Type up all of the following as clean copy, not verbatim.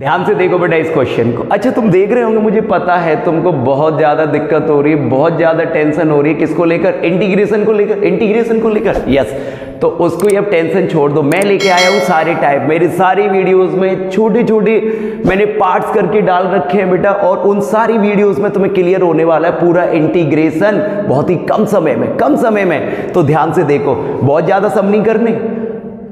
ध्यान से देखो बेटा इस क्वेश्चन को। अच्छा तुम देख रहे होंगे, मुझे पता है तुमको बहुत ज्यादा दिक्कत हो रही है, बहुत ज्यादा टेंशन हो रही है। किसको लेकर? इंटीग्रेशन को लेकर। इंटीग्रेशन को लेकर, यस। तो उसको ही अब टेंशन छोड़ दो। मैं लेके आया हूँ सारे टाइप, मेरी सारी वीडियोस में छोटे छोटे मैंने पार्ट्स करके डाल रखे हैं बेटा, और उन सारी वीडियोस में तुम्हें क्लियर होने वाला है पूरा इंटीग्रेशन बहुत ही कम समय में, कम समय में। तो ध्यान से देखो, बहुत ज्यादा सम नहीं करने,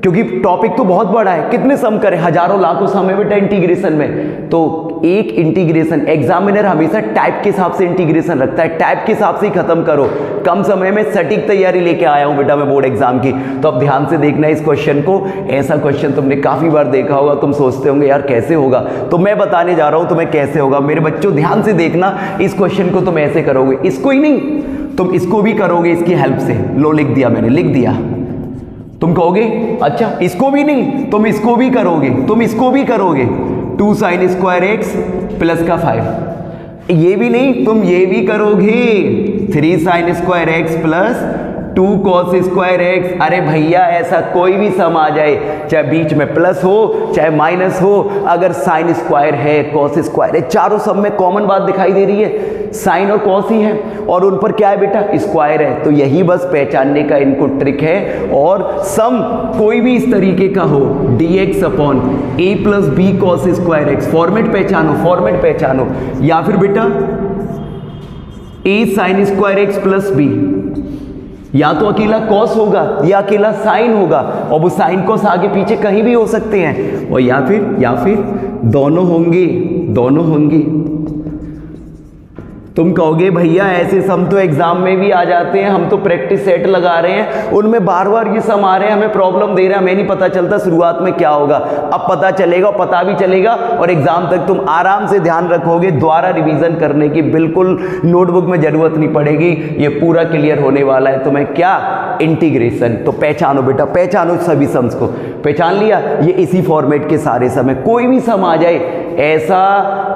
क्योंकि टॉपिक तो बहुत बड़ा है। कितने सम करें? हजारों लाखों सम है बेटा इंटीग्रेशन में। तो एक इंटीग्रेशन एग्जामिनर हमेशा टाइप के हिसाब से इंटीग्रेशन रखता है, टाइप के हिसाब से ही खत्म करो। कम समय में सटीक तैयारी लेके आया हूं बेटा मैं बोर्ड एग्जाम की। तो अब ध्यान से देखना इस क्वेश्चन को। ऐसा क्वेश्चन तुमने काफी बार देखा होगा, तुम सोचते होंगे यार कैसे होगा, तो मैं बताने जा रहा हूं तुम्हें कैसे होगा। मेरे बच्चों ध्यान से देखना, इस क्वेश्चन को तुम ऐसे करोगे, इसको ही नहीं तुम इसको भी करोगे इसकी हेल्प से। लो लिख दिया मैंने, लिख दिया। तुम कहोगे अच्छा इसको भी नहीं, तुम इसको भी करोगे, तुम इसको भी करोगे। 2 sin स्क्वायर एक्स प्लस का 5, ये भी नहीं तुम ये भी करोगे। 3 sin square x plus 2 cos square x. अरे भैया ऐसा कोई भी सम आ जाए, चाहे बीच में प्लस हो चाहे माइनस हो, अगर साइन स्क्वायर है कॉस स्क्वायर है, चारों सम में कॉमन बात दिखाई दे रही है, साइन और कॉस ही है, और उन पर क्या है बेटा? स्क्वायर है। तो यही बस पहचानने का इनको ट्रिक है। और सम कोई भी इस तरीके का हो, dx upon a plus b cos square x, format पहचानो, फॉर्मेट पहचानो। या फिर बेटा a sine square x plus b, या तो अकेला कॉस होगा या अकेला साइन होगा, और वो साइन कॉस आगे पीछे कहीं भी हो सकते हैं, और या फिर दोनों होंगे, दोनों होंगे। तुम कहोगे भैया ऐसे सम तो एग्जाम में भी आ जाते हैं, हम तो प्रैक्टिस सेट लगा रहे हैं, उनमें बार बार ये सम आ रहे हैं, हमें प्रॉब्लम दे रहे हैं, हमें नहीं पता चलता शुरुआत में क्या होगा। अब पता चलेगा, पता भी चलेगा, और एग्जाम तक तुम आराम से ध्यान रखोगे। दोबारा रिवीजन करने की बिल्कुल नोटबुक में जरूरत नहीं पड़ेगी, ये पूरा क्लियर होने वाला है तुम्हें। क्या? इंटीग्रेशन। तो पहचानो बेटा, पहचानो सभी सम्स को। पहचान लिया? ये इसी फॉर्मेट के सारे सम है। कोई भी सम आ जाए, ऐसा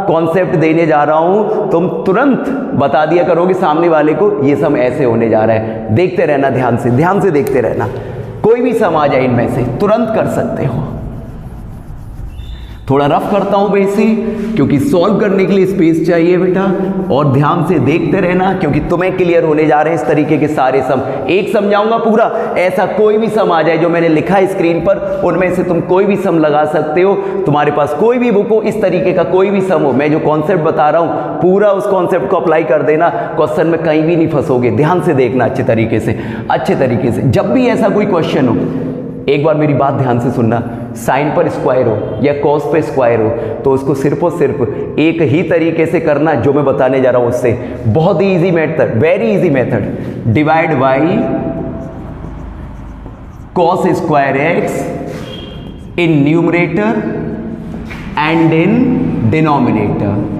कॉन्सेप्ट देने जा रहा हूं, तुम तुरंत बता दिया करोगे सामने वाले को ये सम ऐसे होने जा रहा है। देखते रहना, ध्यान से देखते रहना। कोई भी सम आ जाए इनमें से तुरंत कर सकते हो। थोड़ा रफ करता हूं वैसे, क्योंकि सॉल्व करने के लिए स्पेस चाहिए बेटा, और ध्यान से देखते रहना, क्योंकि तुम्हें क्लियर होने जा रहे हैं इस तरीके के सारे सम। एक समझाऊंगा पूरा, ऐसा कोई भी सम आ जाए जो मैंने लिखा है स्क्रीन पर, उनमें से तुम कोई भी सम लगा सकते हो। तुम्हारे पास कोई भी बुक हो, इस तरीके का कोई भी सम हो, मैं जो कॉन्सेप्ट बता रहा हूं पूरा उस कॉन्सेप्ट को अप्लाई कर देना, क्वेश्चन में कहीं भी नहीं फंसोगे। ध्यान से देखना अच्छे तरीके से। जब भी ऐसा कोई क्वेश्चन हो, एक बार मेरी बात ध्यान से सुनना, साइन पर स्क्वायर हो या कॉस पे स्क्वायर हो, तो उसको सिर्फ और सिर्फ एक ही तरीके से करना जो मैं बताने जा रहा हूं उससे। बहुत ही easy method, very easy method. Divide by cos square x in numerator and in denominator.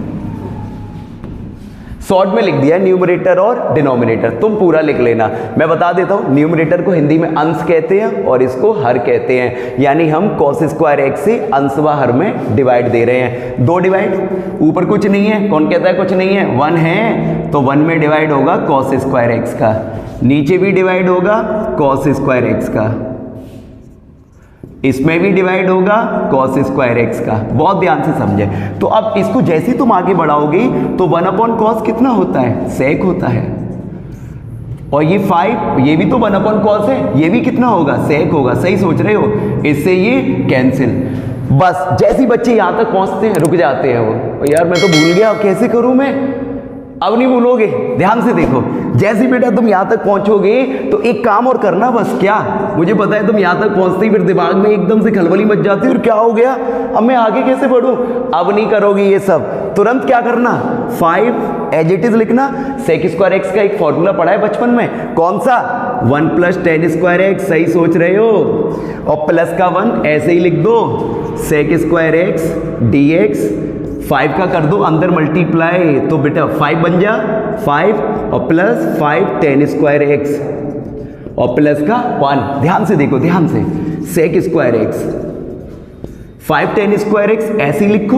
Short में लिख दिया न्यूमरेटर और डिनोमिनेटर, तुम पूरा लिख लेना। मैं बता देता हूं, न्यूमरेटर को हिंदी में अंश कहते हैं और इसको हर कहते हैं, यानी हम कॉस स्क्वायर एक्स से अंश व हर में डिवाइड दे रहे हैं। 2 डिवाइड, ऊपर कुछ नहीं है, कौन कहता है कुछ नहीं है? 1 है, तो 1 में डिवाइड होगा कॉस स्क्वायर एक्स का, नीचे भी डिवाइड होगा कॉस स्क्वायर एक्स का, इसमें भी डिवाइड होगा कॉस स्क्वायर एक्स का। बहुत ध्यान से समझे। तो अब इसको जैसे तुम आगे बढ़ाओगे तो 1 अपॉन कॉस कितना होता है? सेक होता है। और ये 5, ये भी तो 1 अपॉन कॉस है, ये भी कितना होगा? सेक होगा। सही सोच रहे हो? इससे ये कैंसिल। बस जैसे बच्चे यहां तक पहुंचते हैं रुक जाते हैं वो, यार मैं तो भूल गया, कैसे करूं मैं? अब नहीं भूलोगे, ध्यान से देखो। जैसे बेटा तुम यहां तक पहुंचोगे तो एक काम और करना बस। क्या? मुझे पता है तुम यहां तक पहुंचते ही फिर दिमाग में एकदम से खलबली मच जाती है, और क्या हो गया, अब मैं आगे कैसे बढ़ूं? अब नहीं करोगे ये सब। तुरंत क्या करना? 5 एज इट इज लिखना। सेक स्क्वायर एक्स का एक फॉर्मूला पढ़ा है बचपन में, कौन सा? 1 प्लस tan स्क्वायर एक्स। सही सोच रहे हो। और प्लस का 1 ऐसे ही लिख दो, सेक स्क्वायर एक्स dx। 5 का कर दो अंदर मल्टीप्लाई, तो बेटा 5 बन जा 5, और प्लस 5 tan स्क्वायर एक्स, और प्लस का 1। ध्यान से देखो, ध्यान से। Sec square x 5 tan square x ऐसे ही लिखो,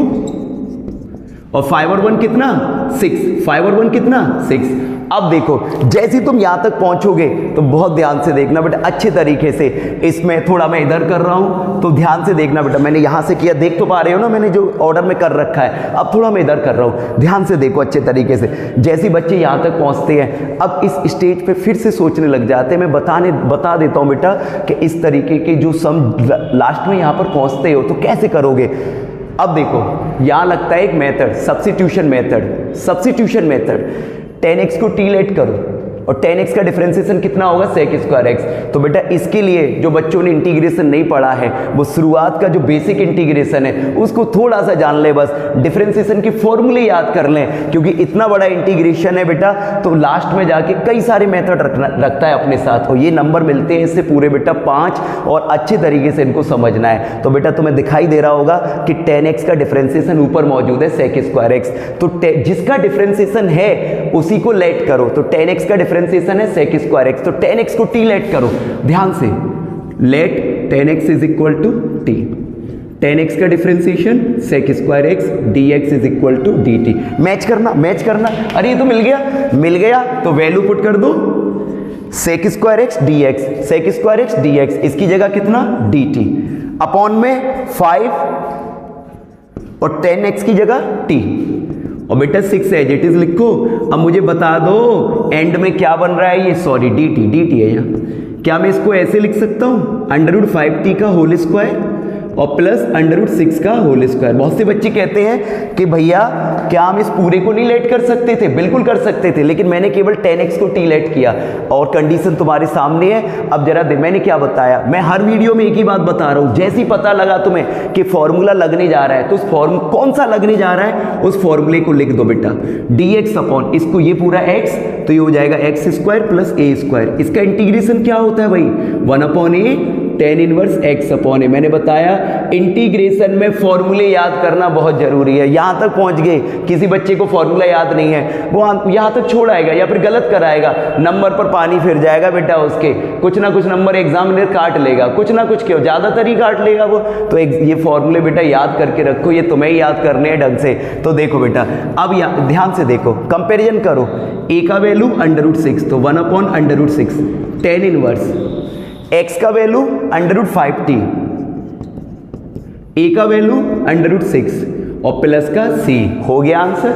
और 5 और 1 कितना? 6। 5 और 1 कितना? 6। अब देखो जैसे तुम यहां तक पहुंचोगे तो बहुत ध्यान से देखना बेटा, अच्छे तरीके से। इसमें थोड़ा मैं इधर कर रहा हूं तो ध्यान से देखना बेटा, मैंने यहां से किया, देख तो पा रहे हो ना मैंने जो ऑर्डर में कर रखा है। अब थोड़ा मैं इधर कर रहा हूं, ध्यान से देखो अच्छे तरीके से। जैसे बच्चे यहां तक पहुंचते हैं, अब इस स्टेज पे फिर से सोचने लग जाते हैं। मैं बता देता हूं बेटा कि इस तरीके के जो सम लास्ट में यहां पर पहुंचते हो तो कैसे करोगे। अब देखो यहां लगता है एक मेथड, सब्स्टिट्यूशन मेथड। 10x को t लेट करो और 10x का डिफरेंशिएशन कितना होगा, sec स्क्वायर x। तो बेटा इसके लिए जो बच्चों ने इंटीग्रेशन नहीं पढ़ा है वो शुरुआत का जो बेसिक इंटीग्रेशन है उसको थोड़ा सा जान ले, बस डिफरेंशिएशन की फॉर्मूले याद कर लें, क्योंकि इतना बड़ा इंटीग्रेशन है बेटा तो लास्ट में जाके कई सारे मेथड रखता है अपने साथ, और ये नंबर मिलते हैं इससे पूरे बेटा 5, और अच्छे तरीके से इनको समझना है। तो बेटा तुम्हें दिखाई दे रहा होगा कि 10x का डिफरेंशिएशन ऊपर मौजूद है sec स्क्वायर x, तो जिसका डिफरेंशिएशन है उसी को लेट करो। तो 10x का डिफरेंशिएशन है sec स्क्वायर x, तो 10x को t लेट करो, ध्यान से let 10x is equal to t। 10x का differentiation sec square x dx is equal to dt। Match करना। अरे ये तो मिल गया तो वैल्यू पुट कर दो, sec स्क्वायर x dx, इसकी जगह कितना dt अपॉन में 5 और 10x की जगह t, और बेटा 6 एज इट इज लिखो। अब मुझे बता दो एंड में क्या बन रहा है, ये सॉरी dt है यहाँ। क्या मैं इसको ऐसे लिख सकता हूँ, √5t का होल स्क्वायर और प्लस √6 का होल स्क्वायर। बहुत से बच्चे कहते हैं कि भैया क्या हम इस पूरे को नहीं लेट कर सकते थे, बिल्कुल कर सकते थे, लेकिन मैंने केवल 10x को t लेट किया और कंडीशन तुम्हारे सामने है। अब जरा मैंने क्या बताया, मैं हर वीडियो में एक ही बात बता रहा हूं, जैसे ही पता लगा तुम्हें कि फॉर्मूला लगने जा रहा है तो उस कौन सा लगने जा रहा है उस फॉर्मूले को लिख दो बेटा, dx अपॉन इसको ये पूरा x तो ये हो जाएगा x square plus a square. इसका इंटीग्रेशन क्या होता है भाई, 1/a tan inverse x upon a. मैंने बताया इंटीग्रेशन में फॉर्मूले याद करना बहुत जरूरी है। यहां तक पहुंच गए, किसी बच्चे को फॉर्मूला याद नहीं है वो यहां तक छोड़ आएगा या फिर गलत कराएगा, नंबर पर पानी फिर जाएगा बेटा उसके, कुछ ना कुछ नंबर एग्जामिनर काट लेगा, कुछ ना कुछ क्यों ज्यादातर ही काट लेगा वो। तो ये फॉर्मूले बेटा याद करके रखो, ये तुम्हें याद करने हैं ढंग से। तो देखो बेटा अब ध्यान से देखो, कंपेरिजन करो, a का वैल्यू √6 तो 1/√6 tan इनवर्स, x का वैल्यू √5t, a का वैल्यू √6 और प्लस का c, हो गया आंसर।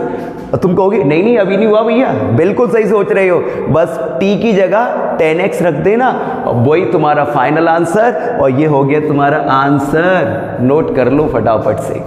और तुम कहोगे नहीं अभी नहीं हुआ भैया, बिल्कुल सही सोच रहे हो, बस t की जगह 10x रख देना और वही तुम्हारा फाइनल आंसर, और ये हो गया तुम्हारा आंसर। नोट कर लो फटाफट से।